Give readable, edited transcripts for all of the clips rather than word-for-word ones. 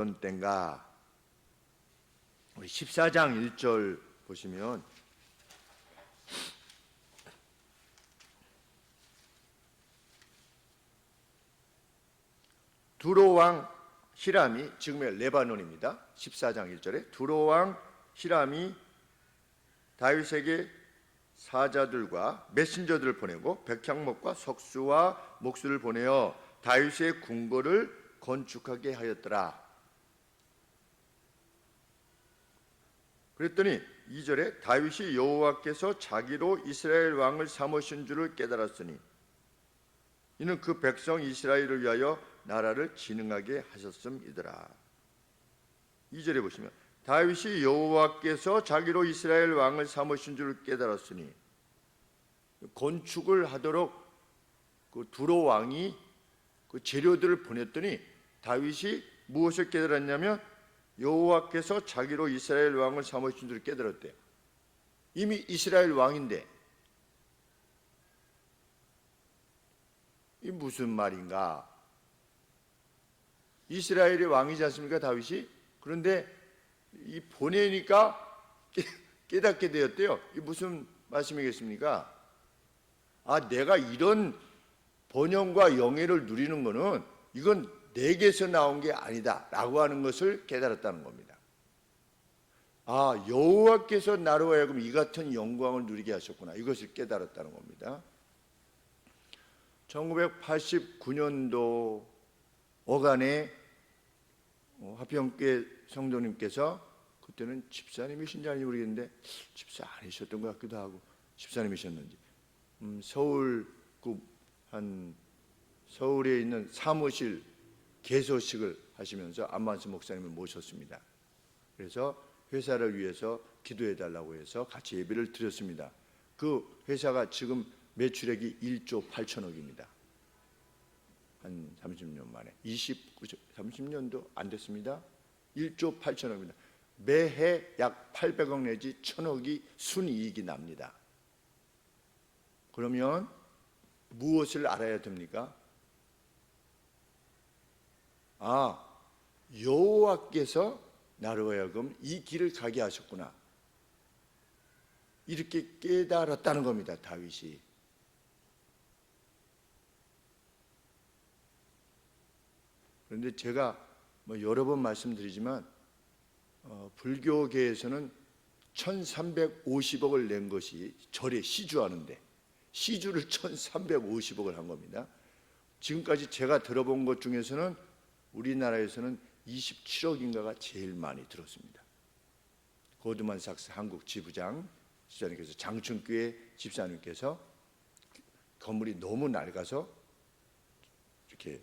어떤 때인가? 우리 14장 1절 보시면 두로왕 히람이, 지금의 레바논입니다. 14장 1절에 두로왕 히람이 다윗에게 사자들과 메신저들을 보내고 백향목과 석수와 목수를 보내어 다윗의 궁궐을 건축하게 하였더라. 그랬더니 2절에 다윗이 여호와께서 자기로 이스라엘 왕을 삼으신 줄을 깨달았으니 이는 그 백성 이스라엘을 위하여 나라를 진흥하게 하셨음이더라. 2절에 보시면 다윗이 여호와께서 자기로 이스라엘 왕을 삼으신 줄을 깨달았으니, 건축을 하도록 그 두로 왕이 그 재료들을 보냈더니 다윗이 무엇을 깨달았냐면 여호와께서 자기로 이스라엘 왕을 삼으신 줄을 깨달았대요. 이미 이스라엘 왕인데 이 무슨 말인가? 이스라엘의 왕이지 않습니까, 다윗이? 그런데 이 보내니까 깨닫게 되었대요. 이 무슨 말씀이겠습니까? 아, 내가 이런 번영과 영예를 누리는 것은 이건 내게서 나온 게 아니다 라고 하는 것을 깨달았다는 겁니다. 아, 여호와께서 나로 하여금 이 같은 영광을 누리게 하셨구나, 이것을 깨달았다는 겁니다. 1989년도 어간에 화평교회 성도님께서, 그때는 집사님이신지 아닌지 모르겠는데 집사 아니셨던 것 같기도 하고 집사님이셨는지, 서울에 있는 사무실 개소식을 하시면서 안만수 목사님을 모셨습니다. 그래서 회사를 위해서 기도해 달라고 해서 같이 예배를 드렸습니다. 그 회사가 지금 매출액이 1조 8천억입니다. 한 30년 만에 30년도 안 됐습니다. 1조 8천억입니다. 매해 약 800억 내지 1,000억이 순이익이 납니다. 그러면 무엇을 알아야 됩니까? 아, 여호와께서 나로 하여금 이 길을 가게 하셨구나, 이렇게 깨달았다는 겁니다, 다윗이. 그런데 제가 여러 번 말씀드리지만 불교계에서는 1350억을 낸 것이 절에 시주하는데, 시주를 1350억을 한 겁니다. 지금까지 제가 들어본 것 중에서는 우리나라에서는 27억인가가 제일 많이 들었습니다. 고드만삭스 한국 지부장 집사님께서, 장충교회 집사님께서 건물이 너무 낡아서 이렇게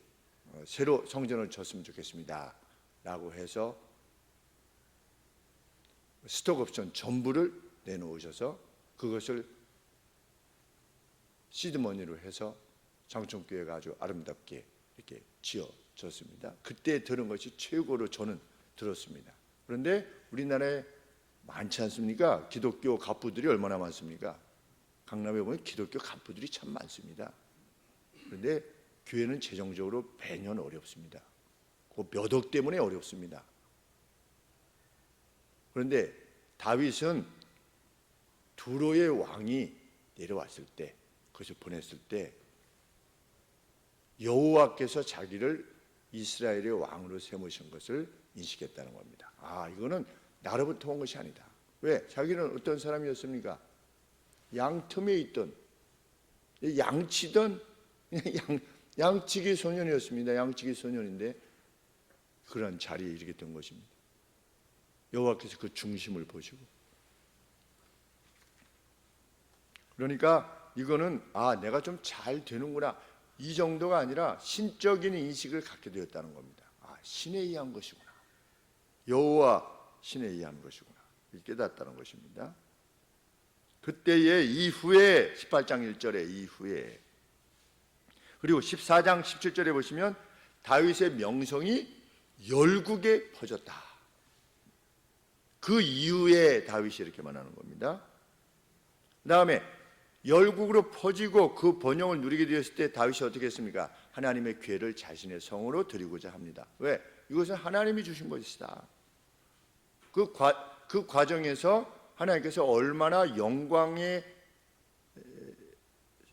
새로 성전을 졌으면 좋겠습니다 라고 해서 스톡옵션 전부를 내놓으셔서 그것을 시드머니로 해서 장충교회가 아주 아름답게 이렇게 지어졌습니다. 그때 들은 것이 최고로 저는 들었습니다. 그런데 우리나라에 많지 않습니까? 기독교 갑부들이 얼마나 많습니까? 강남에 보면 기독교 갑부들이 참 많습니다. 그런데 교회는 재정적으로 매년 어렵습니다. 그 몇 억 때문에 어렵습니다. 그런데 다윗은 두로의 왕이 내려왔을 때, 그것을 보냈을 때 여호와께서 자기를 이스라엘의 왕으로 세우신 것을 인식했다는 겁니다. 아, 이거는 나로부터 온 것이 아니다. 왜? 자기는 어떤 사람이었습니까? 양틈에 있던, 양치던 양치기 소년이었습니다. 양치기 소년인데 그런 자리에 이르게 된 것입니다. 여호와께서 그 중심을 보시고, 그러니까 이거는 내가 좀 잘 되는구나, 이 정도가 아니라 신적인 인식을 갖게 되었다는 겁니다. 신에 의한 것이구나, 여호와 신에 의한 것이구나, 깨닫다는 것입니다. 그때의 이후에 18장 1절에 이후에, 그리고 14장 17절에 보시면 다윗의 명성이 열국에 퍼졌다. 그 이후에 다윗이 이렇게 말하는 겁니다. 그 다음에 열국으로 퍼지고 그 번영을 누리게 되었을 때 다윗이 어떻게 했습니까? 하나님의 궤를 자신의 성으로 드리고자 합니다. 왜? 이것은 하나님이 주신 것이다. 그 과정에서 하나님께서 얼마나 영광에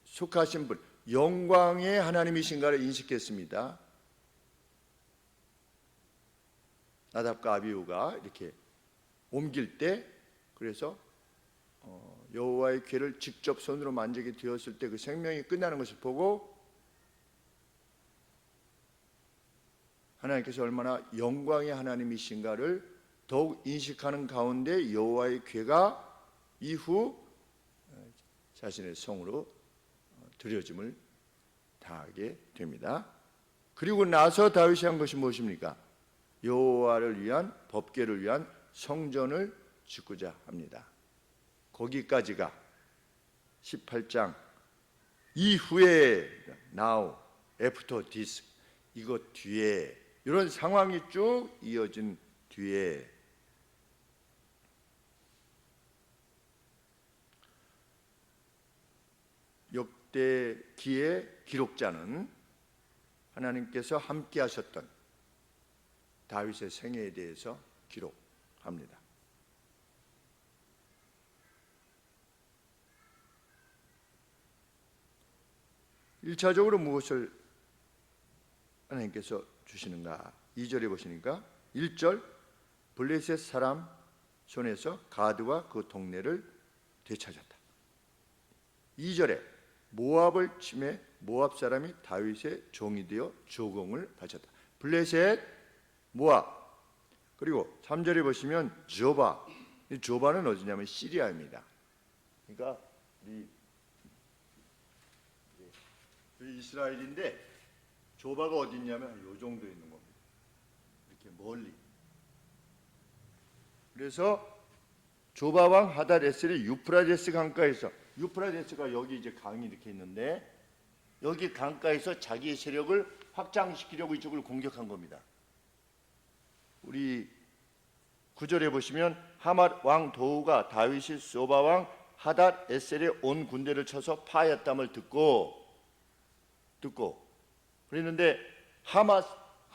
속하신 분, 영광의 하나님이신가를 인식했습니다. 나답과 아비후가 이렇게 옮길 때, 그래서 여호와의 궤를 직접 손으로 만지게 되었을 때 그 생명이 끝나는 것을 보고 하나님께서 얼마나 영광의 하나님이신가를 더욱 인식하는 가운데 여호와의 궤가 이후 자신의 성으로 드려짐을 당하게 됩니다. 그리고 나서 다윗이 한 것이 무엇입니까? 여호와를 위한, 법궤를 위한 성전을 짓고자 합니다. 거기까지가 18장 이후에 now, after this, 이거 뒤에, 이런 상황이 쭉 이어진 뒤에 역대기의 기록자는 하나님께서 함께 하셨던 다윗의 생애에 대해서 기록합니다. 일차적으로 무엇을 하나님께서 주시는가? 2절에 보시니까 1절 블레셋 사람 손에서 가드와 그 동네를 되찾았다. 2절에 모압을 침해 모압 사람이 다윗의 종이 되어 조공을 바쳤다. 블레셋, 모압. 그리고 3절에 보시면 조바. 이 조바는 어디냐면 시리아입니다. 그러니까 우리 이스라엘인데 조바가 어디 있냐면 이 정도 있는 겁니다. 이렇게 멀리. 그래서 조바 왕 하닷에셀이 유프라데스 강가에서, 유프라데스가 여기 이제 강이 이렇게 있는데 여기 강가에서 자기의 세력을 확장시키려고 이쪽을 공격한 겁니다. 우리 9절에 보시면 하맛 왕 도우가 다윗이 소바 왕 하닷에셀의 온 군대를 쳐서 파했담을 듣고 그랬는데 하맛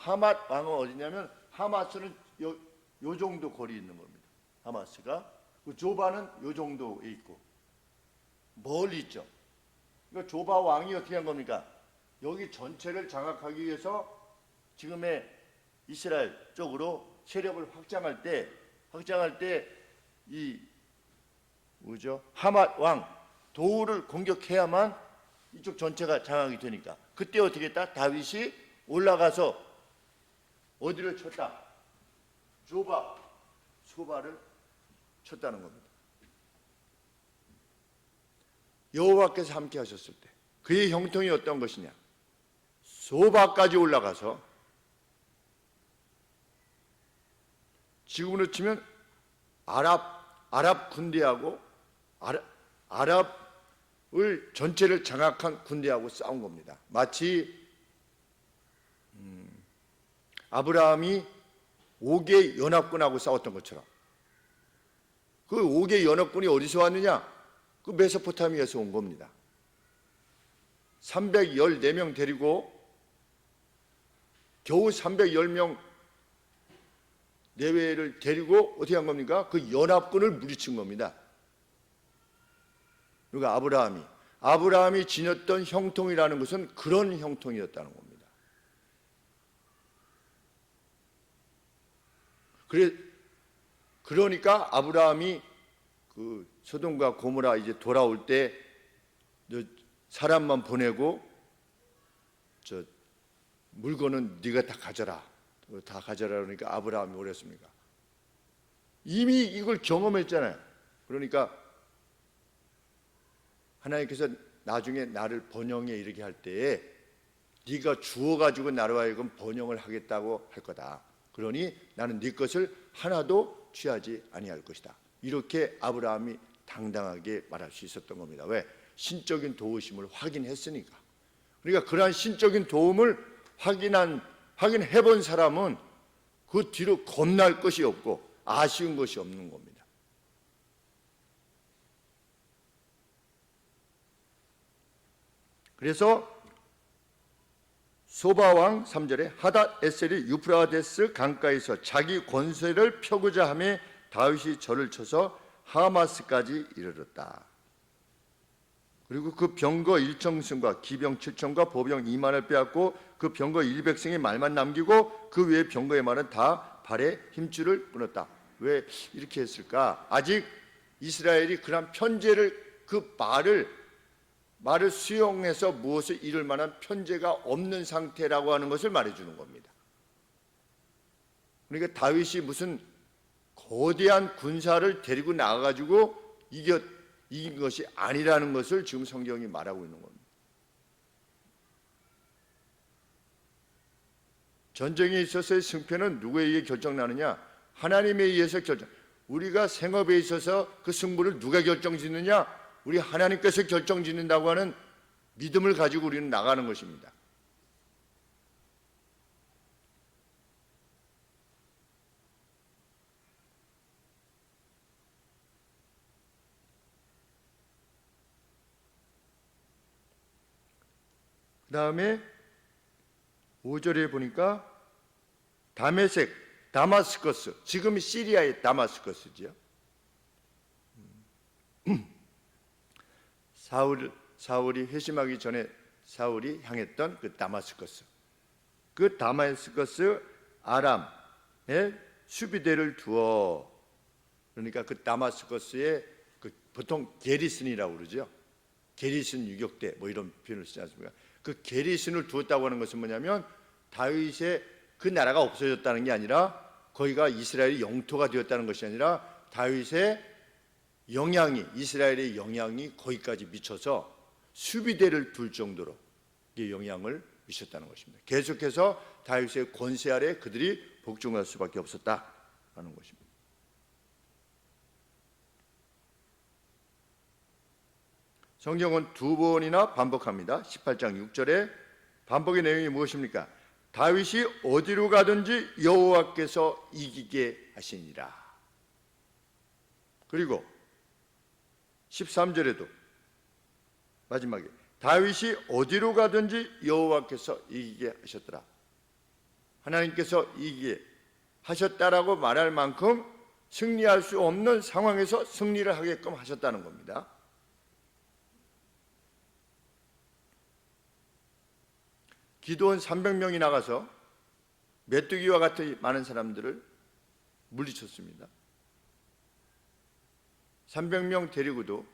왕은 어디냐면 하마스는 요 정도 거리 있는 겁니다. 하마스가 그 조바는 요 정도에 있고 멀리 있죠. 그러니까 조바 왕이 어떻게 한 겁니까? 여기 전체를 장악하기 위해서 지금의 이스라엘 쪽으로 세력을 확장할 때 이 뭐죠? 하맛 왕 도우를 공격해야만 이쪽 전체가 장악이 되니까 그때 어떻게 했다? 다윗이 올라가서 어디를 쳤다? 소바를 쳤다는 겁니다. 여호와께서 함께 하셨을 때 그의 형통이 어떤 것이냐? 소바까지 올라가서 지금으로 치면 아랍 군대하고 아랍을 전체를 장악한 군대하고 싸운 겁니다. 마치 아브라함이 5개 연합군하고 싸웠던 것처럼. 그 5개 연합군이 어디서 왔느냐? 그 메소포타미아에서 온 겁니다. 314명 데리고 겨우 310명 내외를 데리고 어떻게 한 겁니까? 그 연합군을 물리친 겁니다. 그러니까 아브라함이 지녔던 형통이라는 것은 그런 형통이었다는 겁니다. 그러니까 아브라함이 그 소돔과 고모라 이제 돌아올 때 사람만 보내고 저 물건은 네가 다 가져라 그러니까 아브라함이 오랬습니까? 이미 이걸 경험했잖아요. 그러니까 하나님께서 나중에 나를 번영에 이르게 할 때에 네가 주어가지고 나로 하여금 번영을 하겠다고 할 거다. 그러니 나는 네 것을 하나도 취하지 아니할 것이다. 이렇게 아브라함이 당당하게 말할 수 있었던 겁니다. 왜? 신적인 도우심을 확인했으니까. 그러니까 그러한 신적인 도움을 확인해 본 사람은 그 뒤로 겁날 것이 없고 아쉬운 것이 없는 겁니다. 그래서 소바왕 3절에 하닷 에셀이 유프라데스 강가에서 자기 권세를 펴고자 하며 다윗이 절을 쳐서 하마스까지 이르렀다. 그리고 그 병거 1,000승과 기병 7,000과 보병 2만을 빼앗고 그 병거 100승의 말만 남기고 그 외의 병거의 말은 다 발에 힘줄을 끊었다. 왜 이렇게 했을까? 아직 이스라엘이 그런 편제를, 그 말을 수용해서 무엇을 이룰 만한 편제가 없는 상태라고 하는 것을 말해주는 겁니다. 그러니까 다윗이 무슨 거대한 군사를 데리고 나가가지고 이긴 것이 아니라는 것을 지금 성경이 말하고 있는 겁니다. 전쟁에 있어서의 승패는 누구에게 결정나느냐? 하나님에 의해서 결정. 우리가 생업에 있어서 그 승부를 누가 결정짓느냐? 우리 하나님께서 결정짓는다고 하는 믿음을 가지고 우리는 나가는 것입니다. 그 다음에 5절에 보니까 다마스커스, 지금 시리아의 다마스커스지요. 사울이 회심하기 전에 사울이 향했던 그 다마스커스, 그 다마스커스 아람에 수비대를 두어, 그러니까 그 다마스커스에 그 보통 게리슨이라고 그러죠. 게리슨 유격대 뭐 이런 표현을 쓰지 않습니까? 그 게리슨을 두었다고 하는 것은 뭐냐면 다윗의 그 나라가 없어졌다는 게 아니라 거기가 이스라엘의 영토가 되었다는 것이 아니라 다윗의 영향이, 이스라엘의 영향이 거기까지 미쳐서 수비대를 둘 정도로 영향을 미쳤다는 것입니다. 계속해서 다윗의 권세 아래 그들이 복종할 수밖에 없었다는 것입니다. 성경은 두 번이나 반복합니다. 18장 6절에 반복의 내용이 무엇입니까? 다윗이 어디로 가든지 여호와께서 이기게 하시니라. 그리고 13절에도 마지막에 다윗이 어디로 가든지 여호와께서 이기게 하셨더라. 하나님께서 이기게 하셨다라고 말할 만큼 승리할 수 없는 상황에서 승리를 하게끔 하셨다는 겁니다. 기드온 300명이 나가서 메뚜기와 같은 많은 사람들을 물리쳤습니다. 300명 데리고도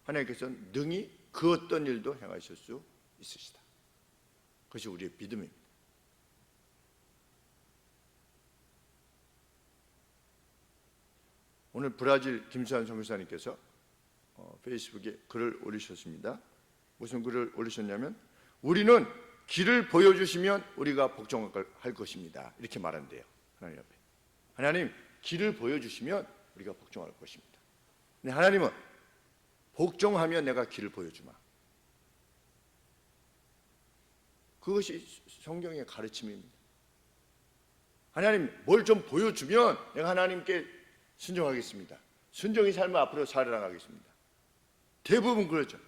하나님께서는 능히 그 어떤 일도 행하실 수 있으시다. 그것이 우리의 믿음입니다. 오늘 브라질 김수환 선교사님께서 페이스북에 글을 올리셨습니다. 무슨 글을 올리셨냐면 우리는 길을 보여주시면 우리가 복종할 것입니다. 이렇게 말한대요. 하나님 앞에. 하나님 길을 보여주시면 우리가 복종할 것입니다. 근데 하나님은 복종하면 내가 길을 보여주마. 그것이 성경의 가르침입니다. 하나님 뭘 좀 보여주면 내가 하나님께 순종하겠습니다. 순종의 삶을 앞으로 살아나가겠습니다. 대부분 그렇죠.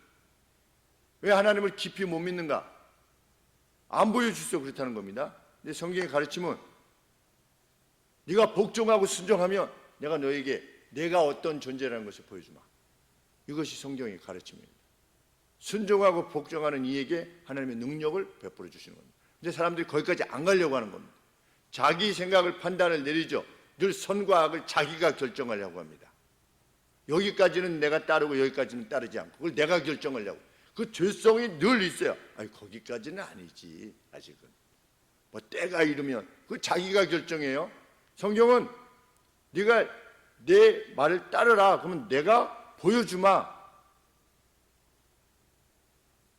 왜 하나님을 깊이 못 믿는가? 안 보여주셔서 그렇다는 겁니다. 근데 성경의 가르침은 네가 복종하고 순종하면 내가 너에게 내가 어떤 존재라는 것을 보여주마. 이것이 성경의 가르침입니다. 순종하고 복종하는 이에게 하나님의 능력을 베풀어 주시는 겁니다. 근데 사람들이 거기까지 안 가려고 하는 겁니다. 자기 생각을 판단을 내리죠. 늘 선과 악을 자기가 결정하려고 합니다. 여기까지는 내가 따르고 여기까지는 따르지 않고 그걸 내가 결정하려고. 그 죄성이 늘 있어요. 아니 거기까지는 아니지 아직은. 뭐 때가 이르면 그 자기가 결정해요. 성경은 네가 내 말을 따르라. 그러면 내가 보여주마.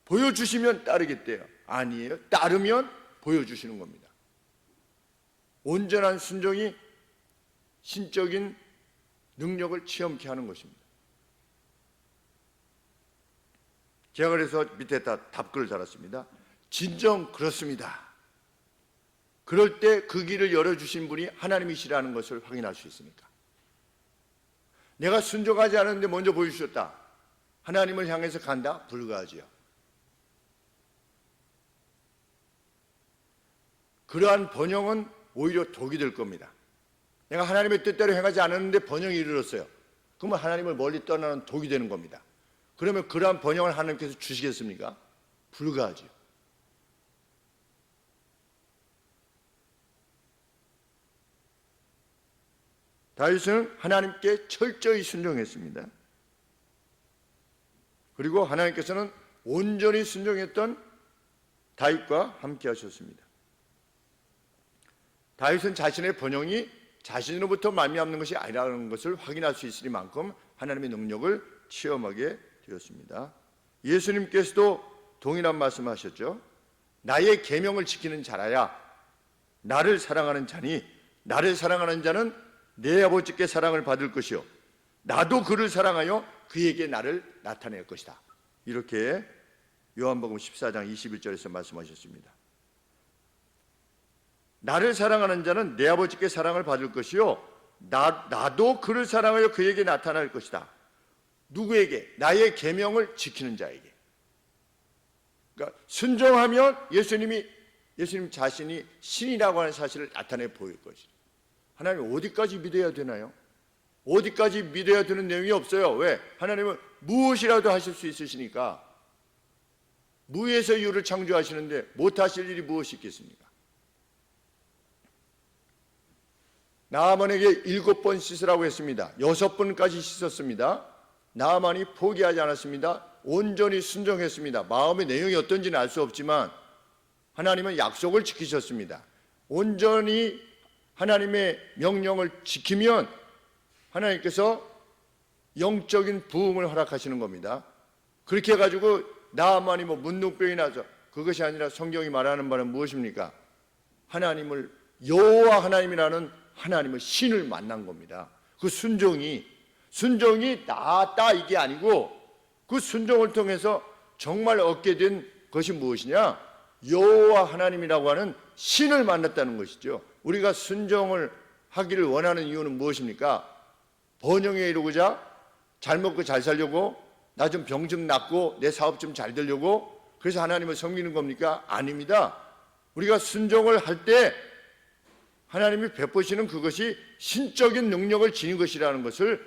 보여주시면 따르겠대요. 아니에요. 따르면 보여주시는 겁니다. 온전한 순종이 신적인 능력을 체험케 하는 것입니다. 제가 그래서 밑에다 답글을 달았습니다. 진정 그렇습니다. 그럴 때 그 길을 열어주신 분이 하나님이시라는 것을 확인할 수 있으니까. 내가 순종하지 않았는데 먼저 보여주셨다. 하나님을 향해서 간다? 불가하지요. 그러한 번영은 오히려 독이 될 겁니다. 내가 하나님의 뜻대로 행하지 않았는데 번영이 이르렀어요. 그러면 하나님을 멀리 떠나는 독이 되는 겁니다. 그러면 그러한 번영을 하나님께서 주시겠습니까? 불가하죠. 다윗은 하나님께 철저히 순종했습니다. 그리고 하나님께서는 온전히 순종했던 다윗과 함께 하셨습니다. 다윗은 자신의 번영이 자신으로부터 말미암는 것이 아니라는 것을 확인할 수 있으리만큼 하나님의 능력을 체험하게 되었습니다. 예수님께서도 동일한 말씀하셨죠. 나의 계명을 지키는 자라야 나를 사랑하는 자니 나를 사랑하는 자는 내 아버지께 사랑을 받을 것이요 나도 그를 사랑하여 그에게 나를 나타낼 것이다. 이렇게 요한복음 14장 21절에서 말씀하셨습니다. 나를 사랑하는 자는 내 아버지께 사랑을 받을 것이요 나도 그를 사랑하여 그에게 나타날 것이다. 누구에게? 나의 계명을 지키는 자에게. 그러니까 순종하면 예수님 자신이 신이라고 하는 사실을 나타내 보일 것이다. 하나님 어디까지 믿어야 되나요? 어디까지 믿어야 되는 내용이 없어요. 왜? 하나님은 무엇이라도 하실 수 있으시니까. 무에서 유를 창조하시는데 못하실 일이 무엇이 있겠습니까? 나아만에게 7번 씻으라고 했습니다. 6번까지 씻었습니다. 나아만이 포기하지 않았습니다. 온전히 순종했습니다. 마음의 내용이 어떤지는 알 수 없지만 하나님은 약속을 지키셨습니다. 온전히 하나님의 명령을 지키면 하나님께서 영적인 부흥을 허락하시는 겁니다. 그렇게 해가지고 나아만이 문둥병이 나서 그것이 아니라 성경이 말하는 바는 무엇입니까? 하나님을 여호와 하나님이라는 하나님의 신을 만난 겁니다. 그 순종이 나았다 이게 아니고 그 순종을 통해서 정말 얻게 된 것이 무엇이냐? 여호와 하나님이라고 하는 신을 만났다는 것이죠. 우리가 순종을 하기를 원하는 이유는 무엇입니까? 번영에 이르고자 잘 먹고 잘 살려고 나 좀 병 좀 낫고 내 사업 좀 잘 되려고 그래서 하나님을 섬기는 겁니까? 아닙니다. 우리가 순종을 할 때 하나님이 베푸시는 그것이 신적인 능력을 지닌 것이라는 것을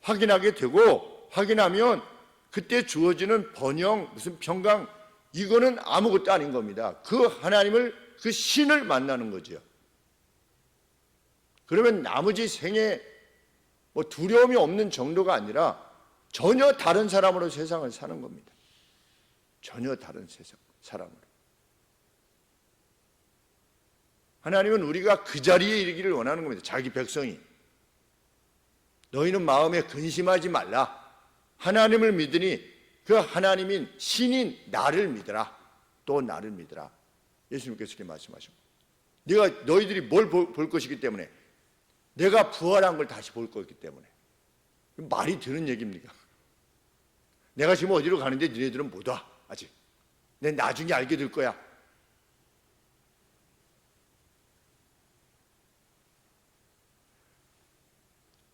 확인하게 되고 확인하면 그때 주어지는 번영, 무슨 평강 이거는 아무것도 아닌 겁니다. 그 하나님을 그 신을 만나는 거죠. 그러면 나머지 생에 두려움이 없는 정도가 아니라 전혀 다른 사람으로 세상을 사는 겁니다. 전혀 다른 사람으로. 하나님은 우리가 그 자리에 이르기를 원하는 겁니다. 자기 백성이. 너희는 마음에 근심하지 말라. 하나님을 믿으니 그 하나님인 신인 나를 믿으라. 또 나를 믿으라. 예수님께서 그렇게 말씀하십니다. 너희들이 뭘 볼 것이기 때문에 내가 부활한 걸 다시 볼 거기 때문에. 말이 되는 얘기입니까? 내가 지금 어디로 가는데 너희들은 못 와. 아직. 내 나중에 알게 될 거야.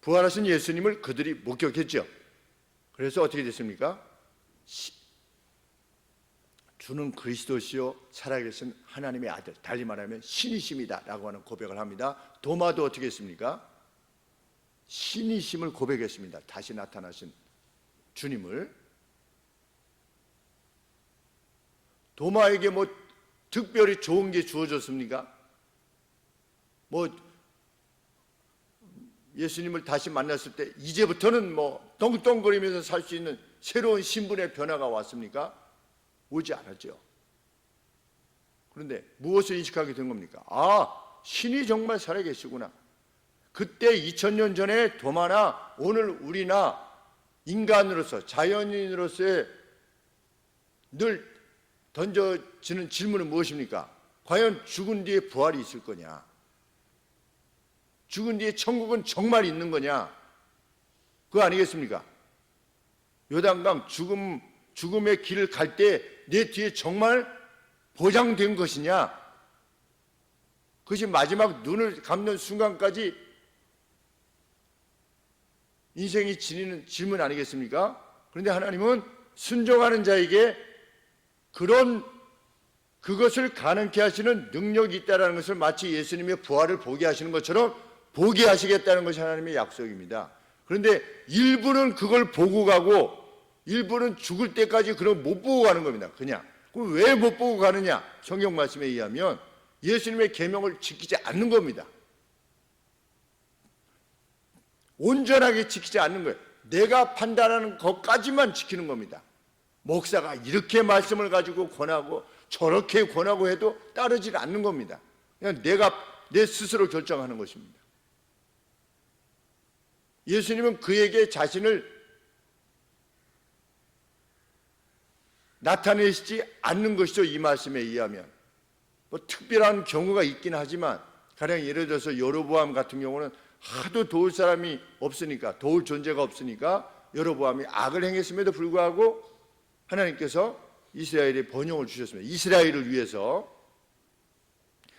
부활하신 예수님을 그들이 목격했죠. 그래서 어떻게 됐습니까? 주는 그리스도시요 살아계신 하나님의 아들, 달리 말하면 신이심이다 라고 하는 고백을 합니다. 도마도 어떻게 했습니까? 신이심을 고백했습니다. 다시 나타나신 주님을. 도마에게 특별히 좋은 게 주어졌습니까? 예수님을 다시 만났을 때 이제부터는 떵떵거리면서 살 수 있는 새로운 신분의 변화가 왔습니까? 오지 않았죠. 그런데 무엇을 인식하게 된 겁니까? 신이 정말 살아계시구나. 그때 2000년 전에 도마나 오늘 우리나 인간으로서 자연인으로서의 늘 던져지는 질문은 무엇입니까? 과연 죽은 뒤에 부활이 있을 거냐? 죽은 뒤에 천국은 정말 있는 거냐? 그거 아니겠습니까? 요단강 죽음의 길을 갈 때 내 뒤에 정말 보장된 것이냐? 그것이 마지막 눈을 감는 순간까지 인생이 지니는 질문 아니겠습니까? 그런데 하나님은 순종하는 자에게 그런 그것을 가능케 하시는 능력이 있다는 것을 마치 예수님의 부활을 보게 하시는 것처럼 보게 하시겠다는 것이 하나님의 약속입니다. 그런데 일부는 그걸 보고 가고 일부는 죽을 때까지 그런 못 보고 가는 겁니다. 그냥. 그럼 왜 못 보고 가느냐? 성경 말씀에 의하면 예수님의 계명을 지키지 않는 겁니다. 온전하게 지키지 않는 거예요. 내가 판단하는 것까지만 지키는 겁니다. 목사가 이렇게 말씀을 가지고 권하고 저렇게 권하고 해도 따르지 않는 겁니다. 그냥 내가 내 스스로 결정하는 것입니다. 예수님은 그에게 자신을 나타내시지 않는 것이죠. 이 말씀에 의하면 뭐 특별한 경우가 있긴 하지만 가령 예를 들어서 여로보암 같은 경우는 하도 도울 사람이 없으니까, 도울 존재가 없으니까 여로보암이 악을 행했음에도 불구하고 하나님께서 이스라엘에 번영을 주셨습니다. 이스라엘을 위해서.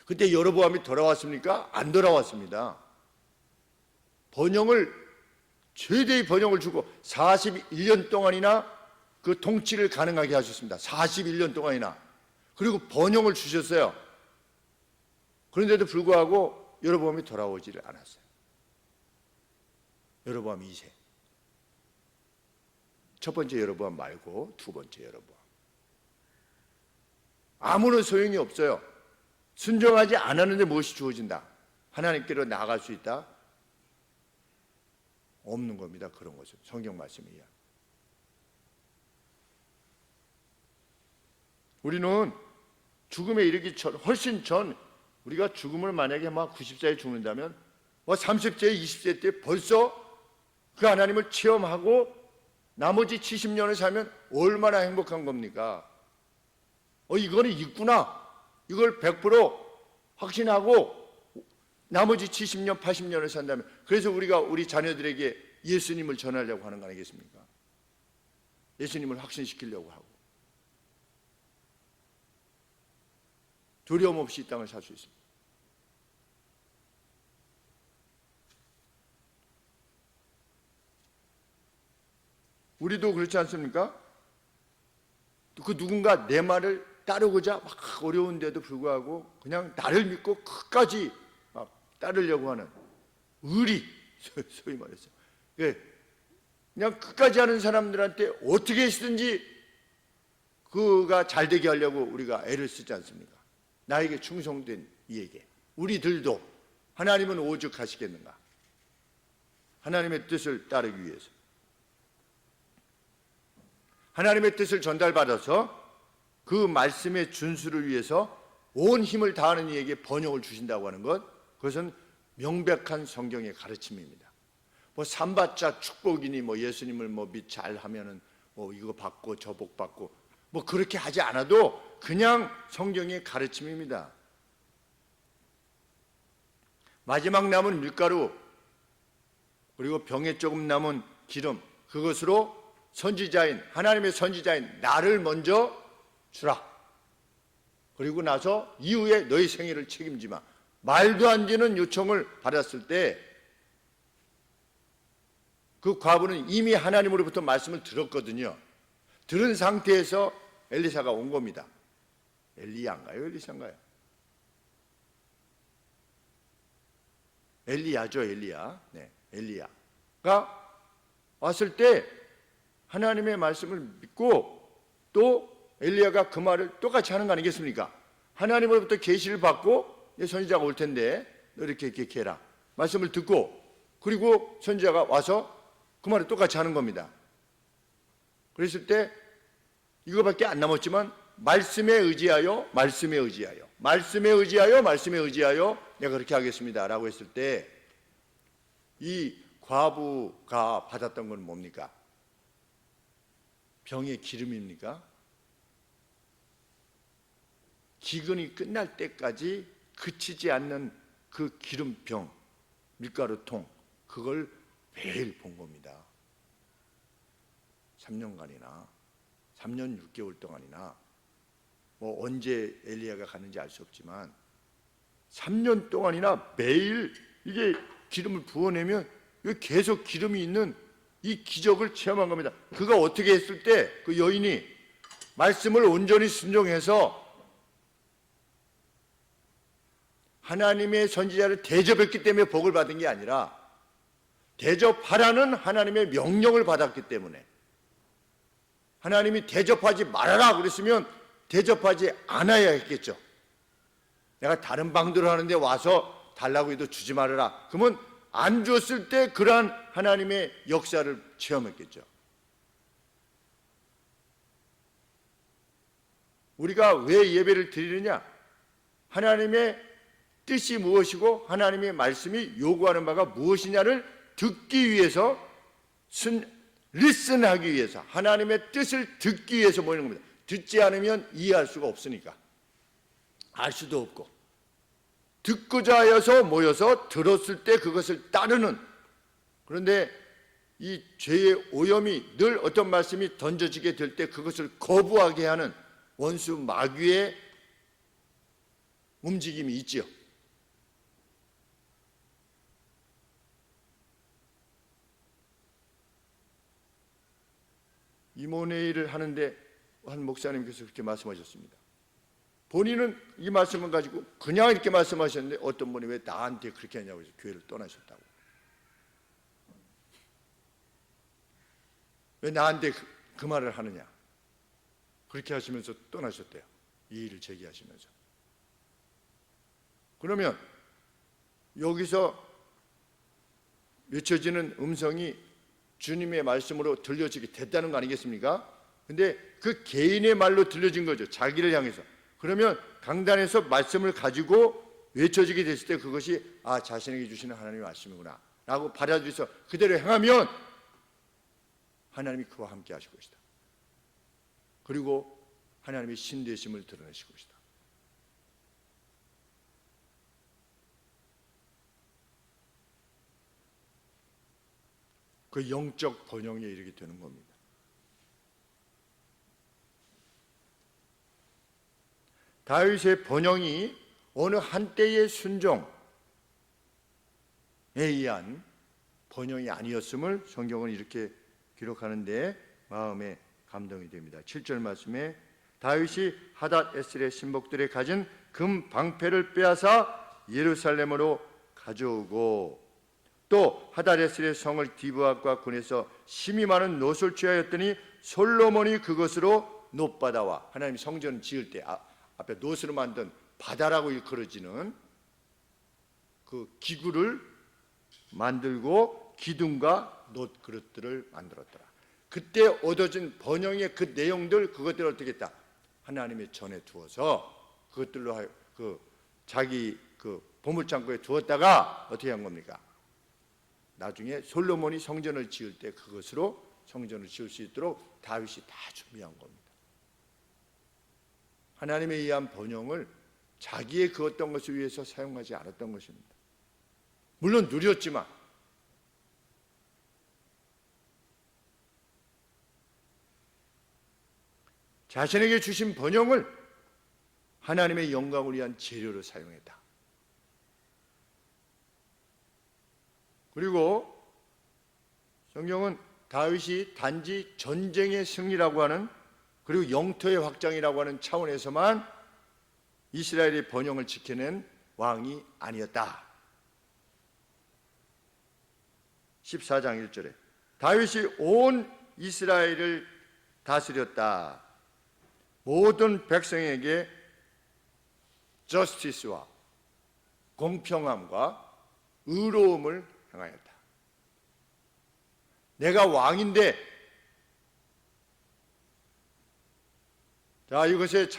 그때 여로보암이 돌아왔습니까? 안 돌아왔습니다. 최대의 번영을 주고 41년 동안이나 그 통치를 가능하게 하셨습니다. 41년 동안이나. 그리고 번영을 주셨어요. 그런데도 불구하고 여로보암이 돌아오지를 않았어요. 여로보암 2세. 첫 번째 여로보암 말고 두 번째 여로보암. 아무런 소용이 없어요. 순종하지 않았는데 무엇이 주어진다? 하나님께로 나아갈 수 있다? 없는 겁니다. 그런 것은 성경 말씀이야. 우리는 죽음에 이르기 전, 훨씬 전, 우리가 죽음을 만약에 막 90세에 죽는다면 30세, 20세 때 벌써 그 하나님을 체험하고 나머지 70년을 살면 얼마나 행복한 겁니까? 이거는 있구나. 이걸 100% 확신하고 나머지 70년, 80년을 산다면, 그래서 우리가 우리 자녀들에게 예수님을 전하려고 하는 거 아니겠습니까? 예수님을 확신시키려고 하고 두려움 없이 이 땅을 살 수 있습니다. 우리도 그렇지 않습니까? 그 누군가 내 말을 따르고자 막 어려운데도 불구하고 그냥 나를 믿고 끝까지 막 따르려고 하는 의리, 소위 말해서 그냥 끝까지 하는 사람들한테 어떻게 해서든지 그가 잘 되게 하려고 우리가 애를 쓰지 않습니까? 나에게 충성된 이에게. 우리들도 하나님은 오죽 하시겠는가? 하나님의 뜻을 따르기 위해서. 하나님의 뜻을 전달받아서 그 말씀의 준수를 위해서 온 힘을 다하는 이에게 번영을 주신다고 하는 것, 그것은 명백한 성경의 가르침입니다. 삼바자 축복이니 예수님을 잘하면은 이거 받고 저 복 받고 그렇게 하지 않아도 그냥 성경의 가르침입니다. 마지막 남은 밀가루 그리고 병에 조금 남은 기름, 그것으로 하나님의 선지자인 나를 먼저 주라. 그리고 나서 이후에 너희 생애를 책임지 마. 말도 안 되는 요청을 받았을 때 그 과부는 이미 하나님으로부터 말씀을 들었거든요. 들은 상태에서 엘리사가 온 겁니다. 엘리야인가요? 엘리사인가요? 엘리야죠, 엘리야. 네, 엘리야가 왔을 때 하나님의 말씀을 믿고 또 엘리야가 그 말을 똑같이 하는 거 아니겠습니까? 하나님으로부터 계시를 받고 선지자가 올 텐데 너 이렇게 해라. 말씀을 듣고 그리고 선지자가 와서 그 말을 똑같이 하는 겁니다. 그랬을 때 이거밖에 안 남았지만 말씀에 의지하여 내가 그렇게 하겠습니다 라고 했을 때 이 과부가 받았던 건 뭡니까? 병의 기름입니까? 기근이 끝날 때까지 그치지 않는 그 기름병, 밀가루통, 그걸 매일 본 겁니다. 3년간이나 3년 6개월 동안이나 언제 엘리야가 갔는지 알 수 없지만 3년 동안이나 매일 이게 기름을 부어내면 계속 기름이 있는 이 기적을 체험한 겁니다. 그가 어떻게 했을 때 그 여인이 말씀을 온전히 순종해서 하나님의 선지자를 대접했기 때문에 복을 받은 게 아니라 대접하라는 하나님의 명령을 받았기 때문에, 하나님이 대접하지 말아라 그랬으면 대접하지 않아야 했겠죠. 내가 다른 방도를 하는데 와서 달라고 해도 주지 말아라, 그러면 안 줬을 때 그러한 하나님의 역사를 체험했겠죠. 우리가 왜 예배를 드리느냐? 하나님의 뜻이 무엇이고 하나님의 말씀이 요구하는 바가 무엇이냐를 듣기 위해서, 리슨하기 위해서, 하나님의 뜻을 듣기 위해서 모이는 겁니다. 듣지 않으면 이해할 수가 없으니까, 알 수도 없고, 듣고자 하여서 모여서 들었을 때 그것을 따르는. 그런데 이 죄의 오염이 늘 어떤 말씀이 던져지게 될 때 그것을 거부하게 하는 원수 마귀의 움직임이 있지요. 이모네이를 하는데 한 목사님께서 그렇게 말씀하셨습니다. 본인은 이 말씀을 가지고 그냥 이렇게 말씀하셨는데 어떤 분이 왜 나한테 그렇게 하냐고 해서 교회를 떠나셨다고. 왜 나한테 그 말을 하느냐, 그렇게 하시면서 떠나셨대요. 이의를 제기하시면서. 그러면 여기서 외쳐지는 음성이 주님의 말씀으로 들려지게 됐다는 거 아니겠습니까? 근데 그 개인의 말로 들려진 거죠. 자기를 향해서. 그러면 강단에서 말씀을 가지고 외쳐지게 됐을 때 그것이 자신에게 주시는 하나님의 말씀이구나 라고 받아들여서 그대로 행하면 하나님이 그와 함께 하실 것이다. 그리고 하나님의 신되심을 드러내실 것이다. 그 영적 번영에 이르게 되는 겁니다. 다윗의 번영이 어느 한때의 순종에 의한 번영이 아니었음을 성경은 이렇게 기록하는데 마음에 감동이 됩니다. 7절 말씀에 다윗이 하닷 에셀의 신복들의 가진 금 방패를 빼앗아 예루살렘으로 가져오고, 또 하닷 에셀의 성을 디브앗과 군에서 심히 많은 놋을 취하였더니 솔로몬이 그것으로 놋바다와, 하나님 성전 지을 때 앞에 놋으로 만든 바다라고 일컬어지는 그 기구를 만들고 기둥과 놋 그릇들을 만들었더라. 그때 얻어진 번영의 그 내용들, 그것들을 어떻게 했다? 하나님의 전에 두어서 그것들로 자기 그 보물창고에 두었다가 어떻게 한 겁니까? 나중에 솔로몬이 성전을 지을 때 그것으로 성전을 지을 수 있도록 다윗이 다 준비한 겁니다. 하나님에 의한 번영을 자기의 그 어떤 것을 위해서 사용하지 않았던 것입니다. 물론 누렸지만 자신에게 주신 번영을 하나님의 영광을 위한 재료로 사용했다. 그리고 성경은 다윗이 단지 전쟁의 승리라고 하는, 그리고 영토의 확장이라고 하는 차원에서만 이스라엘의 번영을 지켜낸 왕이 아니었다. 14장 1절에 다윗이 온 이스라엘을 다스렸다. 모든 백성에게 저스티스와 공평함과 의로움을 행하였다. 내가 왕인데, 자, 이것에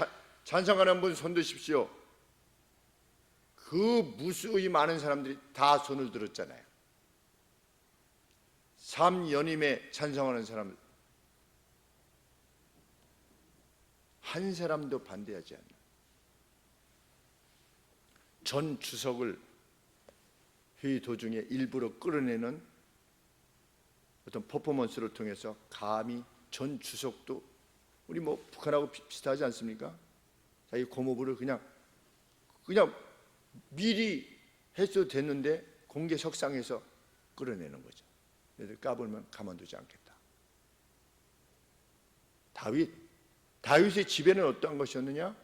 찬성하는 분 손 드십시오. 그 무수히 많은 사람들이 다 손을 들었잖아요. 3연임에 찬성하는 사람들 한 사람도 반대하지 않는, 전 주석을 회의 도중에 일부러 끌어내는 어떤 퍼포먼스를 통해서 감히 전 주석도, 우리 뭐 북한하고 비슷하지 않습니까? 자기 고모부를 그냥 미리 했어도 됐는데 공개석상에서 끌어내는 거죠. 얘들 까불면 가만두지 않겠다. 다윗의 지배는 어떠한 것이었느냐?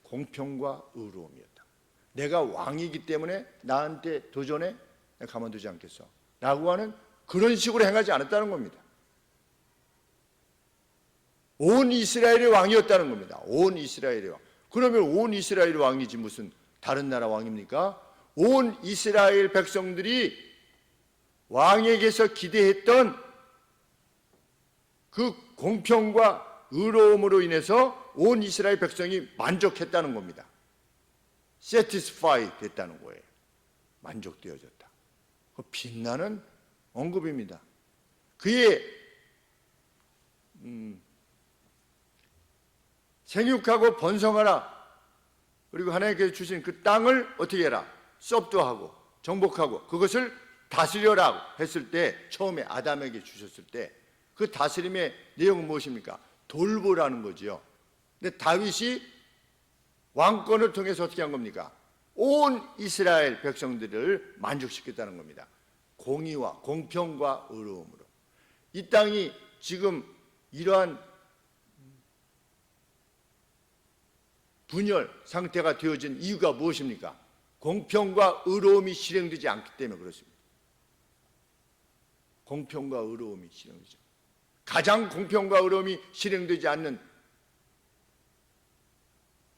공평과 의로움이었다. 내가 왕이기 때문에 나한테 도전해? 내가 가만두지 않겠어 라고 하는 그런 식으로 행하지 않았다는 겁니다. 온 이스라엘의 왕이었다는 겁니다. 온 이스라엘의 왕. 그러면 온 이스라엘의 왕이지 무슨 다른 나라 왕입니까? 온 이스라엘 백성들이 왕에게서 기대했던 그 공평과 의로움으로 인해서 온 이스라엘 백성이 만족했다는 겁니다. satisfy 됐다는 거예요. 만족되어졌다. 그 빛나는 언급입니다. 그의 생육하고 번성하라. 그리고 하나님께서 주신 그 땅을 어떻게 해라? subdue하고 정복하고 그것을 다스려라 했을 때, 처음에 아담에게 주셨을 때 그 다스림의 내용은 무엇입니까? 돌보라는 거지요. 근데 다윗이 왕권을 통해서 어떻게 한 겁니까? 온 이스라엘 백성들을 만족시켰다는 겁니다. 공의와 공평과 의로움으로. 이 땅이 지금 이러한 분열 상태가 되어진 이유가 무엇입니까? 공평과 의로움이 실행되지 않기 때문에 그렇습니다. 공평과 의로움이 실행되지 않습니다. 가장 공평과 의로움이 실행되지 않는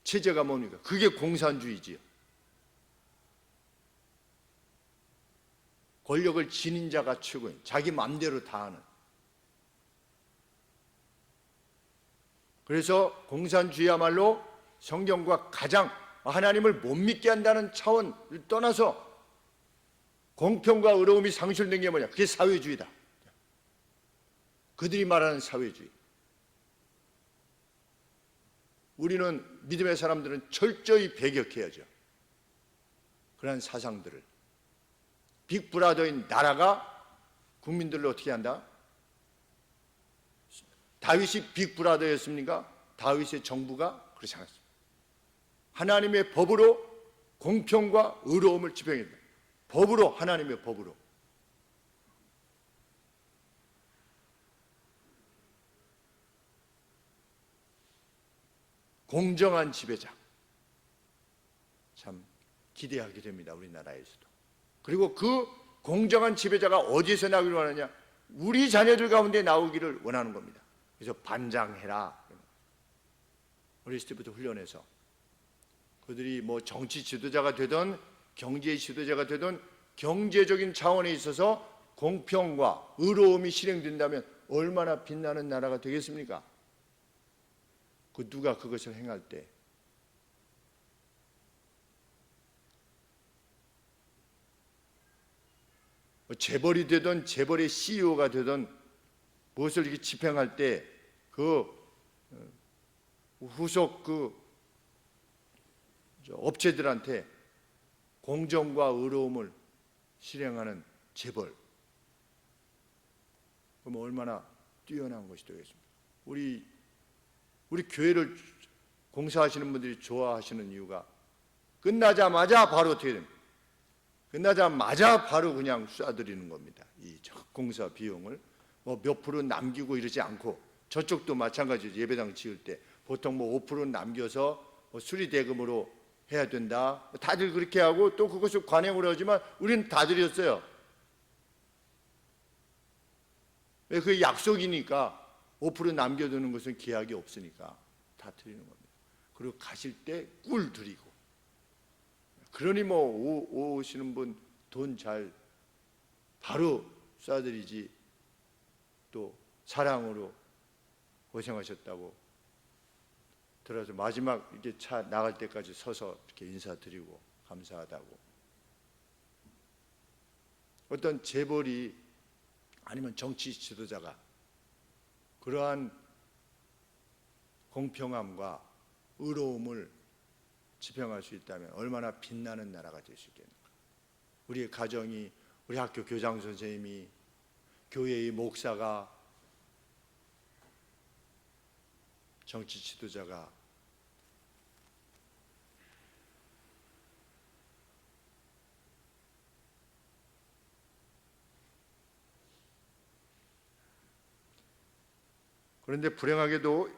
체제가 뭡니까? 그게 공산주의지요. 권력을 지닌 자가 최고인, 자기 마음대로 다 하는. 그래서 공산주의야말로 성경과 가장 하나님을 못 믿게 한다는 차원을 떠나서 공평과 의로움이 상실된 게 뭐냐? 그게 사회주의다. 그들이 말하는 사회주의. 우리는 믿음의 사람들은 철저히 배격해야죠. 그런 사상들을. 빅브라더인 나라가 국민들을 어떻게 한다? 다윗이 빅브라더였습니까? 다윗의 정부가 그렇지 않았습니다. 하나님의 법으로 공평과 의로움을 집행했다. 법으로, 하나님의 법으로. 공정한 지배자. 참 기대하게 됩니다. 우리나라에서도. 그리고 그 공정한 지배자가 어디에서 나오기를 원하냐? 우리 자녀들 가운데 나오기를 원하는 겁니다. 그래서 반장해라. 어렸을 때부터 훈련해서 그들이 뭐 정치 지도자가 되든 경제 지도자가 되든 경제적인 차원에 있어서 공평과 의로움이 실행된다면 얼마나 빛나는 나라가 되겠습니까? 그 누가 그것을 행할 때 재벌이 되든 재벌의 CEO가 되든 무엇을 이렇게 집행할 때 그 후속 그 업체들한테 공정과 의로움을 실행하는 재벌, 그럼 얼마나 뛰어난 것이 되겠습니까? 우리 교회를 공사하시는 분들이 좋아하시는 이유가 끝나자마자 바로 어떻게 됩니까? 끝나자마자 바로 그냥 쏴드리는 겁니다. 이 공사 비용을 뭐 몇 프로 남기고 이러지 않고, 저쪽도 마찬가지죠. 예배당 지을 때 보통 뭐 5% 남겨서 뭐 수리 대금으로 해야 된다. 다들 그렇게 하고 또 그것을 관행으로 하지만 우리는 다 드렸어요. 왜? 그게 약속이니까. 5% 남겨두는 것은 기약이 없으니까 다 드리는 겁니다. 그리고 가실 때 꿀 드리고. 그러니 뭐 오시는 분 돈 잘 바로 쏴드리지, 또 사랑으로 고생하셨다고 들어서 마지막 이렇게 차 나갈 때까지 서서 이렇게 인사드리고 감사하다고. 어떤 재벌이 아니면 정치 지도자가 그러한 공평함과 의로움을 집행할 수 있다면 얼마나 빛나는 나라가 될 수 있겠는가. 우리의 가정이, 우리 학교 교장 선생님이, 교회의 목사가, 정치 지도자가 그런데 불행하게도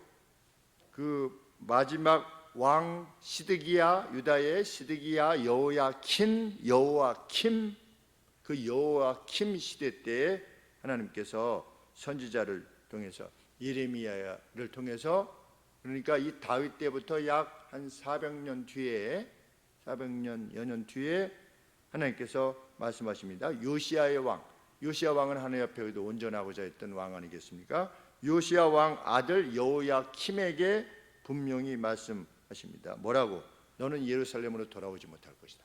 그 마지막 왕 시드기야, 유다의 시드기야 여호야킨, 여호와킴, 그 여호와킴 시대 때에 하나님께서 선지자를 통해서 예레미야를 통해서, 그러니까 이 다윗 때부터 약 한 400년 뒤에, 400여 년 뒤에 하나님께서 말씀하십니다. 요시야의 왕, 요시야 왕은 하나님 앞에도 온전하고자 했던 왕 아니겠습니까? 요시야 왕 아들 여호야킴에게 분명히 말씀하십니다. 뭐라고? 너는 예루살렘으로 돌아오지 못할 것이다.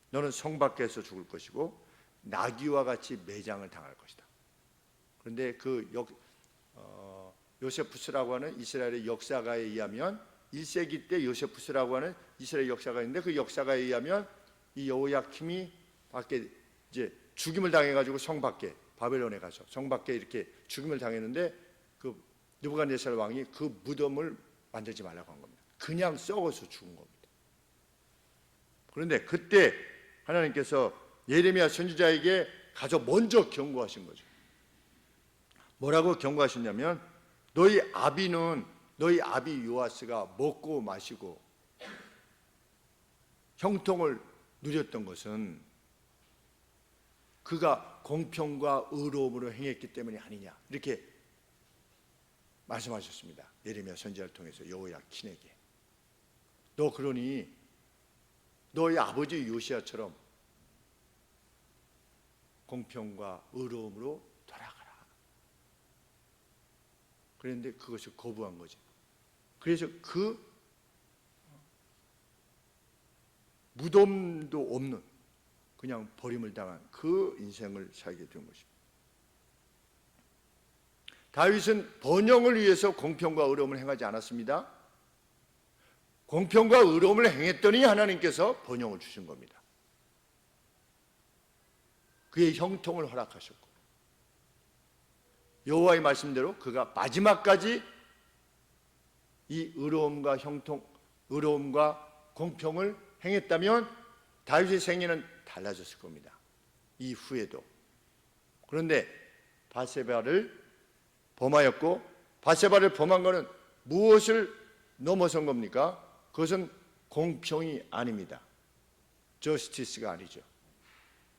너는 성 밖에서 죽을 것이고 나귀와 같이 매장을 당할 것이다. 그런데 그 요세푸스라고 하는 이스라엘의 역사가에 의하면 1세기 때 요세푸스라고 하는 이스라엘 역사가 있는데, 그 역사가에 의하면 이 여호야킴이 밖에 이제 죽임을 당해가지고 성 밖에, 바벨론에 가서 성 밖에 이렇게 죽임을 당했는데, 그 느부갓네살 왕이 그 무덤을 만들지 말라고 한 겁니다. 그냥 썩어서 죽은 겁니다. 그런데 그때 하나님께서 예레미야 선지자에게 가서 먼저 경고하신 거죠. 뭐라고 경고하셨냐면, 너희 아비 요아스가 먹고 마시고 형통을 누렸던 것은 그가 공평과 의로움으로 행했기 때문이 아니냐, 이렇게 말씀하셨습니다. 예레미야 선지자를 통해서 여호야킨에게. 너 그러니 너희 아버지 요시야처럼 공평과 의로움으로 돌아가라. 그랬는데 그것을 거부한 거죠. 그래서 그 무덤도 없는 그냥 버림을 당한 그 인생을 살게 된 것입니다. 다윗은 번영을 위해서 공평과 의로움을 행하지 않았습니다. 공평과 의로움을 행했더니 하나님께서 번영을 주신 겁니다. 그의 형통을 허락하셨고, 여호와의 말씀대로 그가 마지막까지 이 의로움과 형통, 의로움과 공평을 행했다면 다윗의 생애는 달라졌을 겁니다. 이후에도. 그런데 바세바를 범하였고, 바세바를 범한 것은 무엇을 넘어선 겁니까? 그것은 공평이 아닙니다. 저스티스가 아니죠.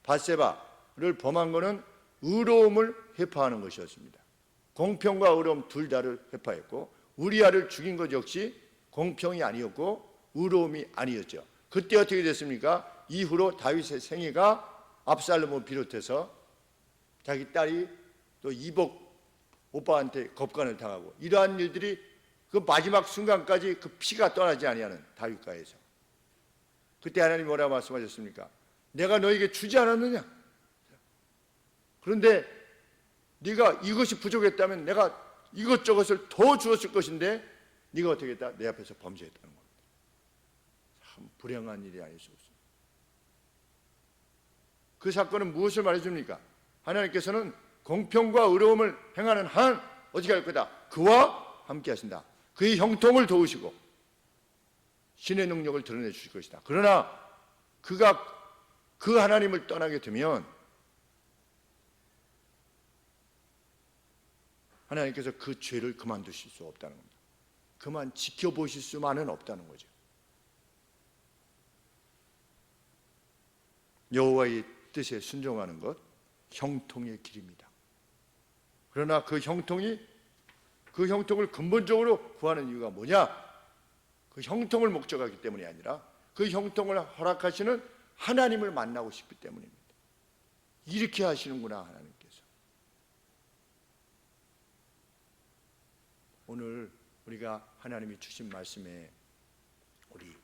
바세바를 범한 것은 의로움을 회파하는 것이었습니다. 공평과 의로움 둘 다를 회파했고, 우리아를 죽인 것 역시 공평이 아니었고 의로움이 아니었죠. 그때 어떻게 됐습니까? 이후로 다윗의 생애가 압살롬을 비롯해서 자기 딸이 또 이복 오빠한테 겁간을 당하고, 이러한 일들이 그 마지막 순간까지 그 피가 떠나지 아니하는 다윗가에서. 그때 하나님이 뭐라고 말씀하셨습니까? 내가 너에게 주지 않았느냐? 그런데 네가 이것이 부족했다면 내가 이것저것을 더 주었을 것인데 네가 어떻게 했다? 내 앞에서 범죄했다는 겁니다. 참 불행한 일이 아닐 수 없습니다. 그 사건은 무엇을 말해줍니까? 하나님께서는 공평과 의로움을 행하는 한 어떻게 할 거다? 그와 함께 하신다. 그의 형통을 도우시고 신의 능력을 드러내 주실 것이다. 그러나 그가 그 하나님을 떠나게 되면 하나님께서 그 죄를 그만두실 수 없다는 겁니다. 그만 지켜보실 수만은 없다는 거죠. 여호와의 뜻에 순종하는 것, 형통의 길입니다. 그러나 그 형통을 근본적으로 구하는 이유가 뭐냐? 그 형통을 목적하기 때문이 아니라 그 형통을 허락하시는 하나님을 만나고 싶기 때문입니다. 이렇게 하시는구나, 하나님께서. 오늘 우리가 하나님이 주신 말씀에 우리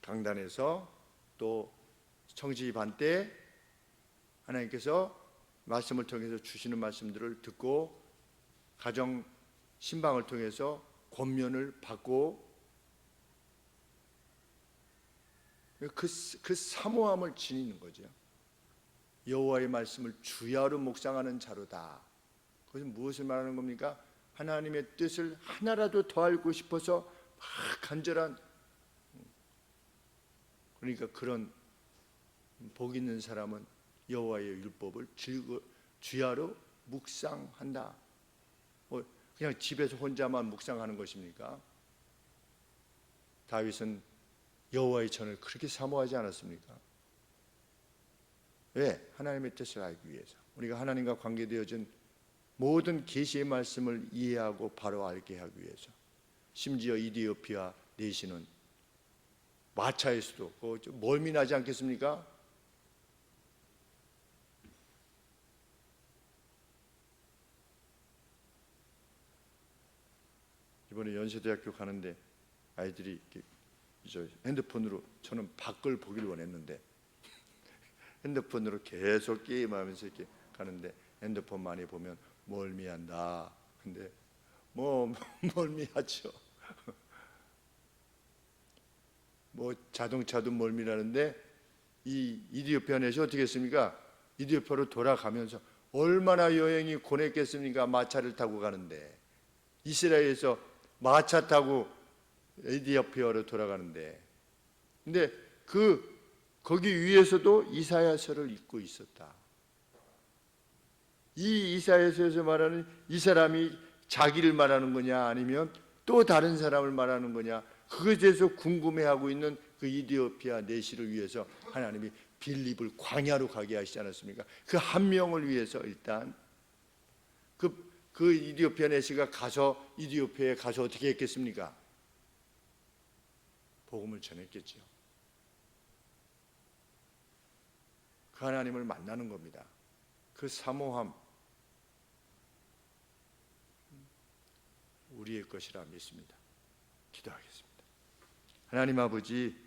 강단에서 또 청지반 때 하나님께서 말씀을 통해서 주시는 말씀들을 듣고 가정 신방을 통해서 권면을 받고 그 사모함을 지니는 거죠. 여호와의 말씀을 주야로 묵상하는 자로다. 그것은 무엇을 말하는 겁니까? 하나님의 뜻을 하나라도 더 알고 싶어서 막 간절한, 그러니까 그런 복 있는 사람은 여호와의 율법을 주야로 묵상한다. 그냥 집에서 혼자만 묵상하는 것입니까? 다윗은 여호와의 전을 그렇게 사모하지 않았습니까? 왜? 하나님의 뜻을 알기 위해서. 우리가 하나님과 관계되어진 모든 계시의 말씀을 이해하고 바로 알게 하기 위해서. 심지어 이디오피아 내시는 마차에서도 멀미 나지 않겠습니까? 이번에 연세대학교 가는데 아이들이 이렇게 핸드폰으로, 저는 밖을 보길 원했는데 핸드폰으로 계속 게임하면서 이렇게 가는데 핸드폰 많이 보면 멀미한다. 근데 뭐 멀미하죠. 뭐 자동차도 멀미라는데 이 이디오피아 내시 어떻게 했습니까? 이디오피아로 돌아가면서 얼마나 여행이 고냈겠습니까? 마차를 타고 가는데, 이스라엘에서 마차 타고 에디오피아로 돌아가는데, 근데 거기 위에서도 이사야서를 읽고 있었다. 이 이사야서에서 말하는 이 사람이 자기를 말하는 거냐 아니면 또 다른 사람을 말하는 거냐, 그것에 대해서 궁금해하고 있는 그 이디오피아 내시를 위해서 하나님이 빌립을 광야로 가게 하시지 않았습니까? 그 한 명을 위해서 일단 그 이디오피아 내시가 가서 이디오피아에 가서 어떻게 했겠습니까? 복음을 전했겠지요. 그 하나님을 만나는 겁니다. 그 사모함 우리의 것이라 믿습니다. 기도하겠습니다. 하나님 아버지,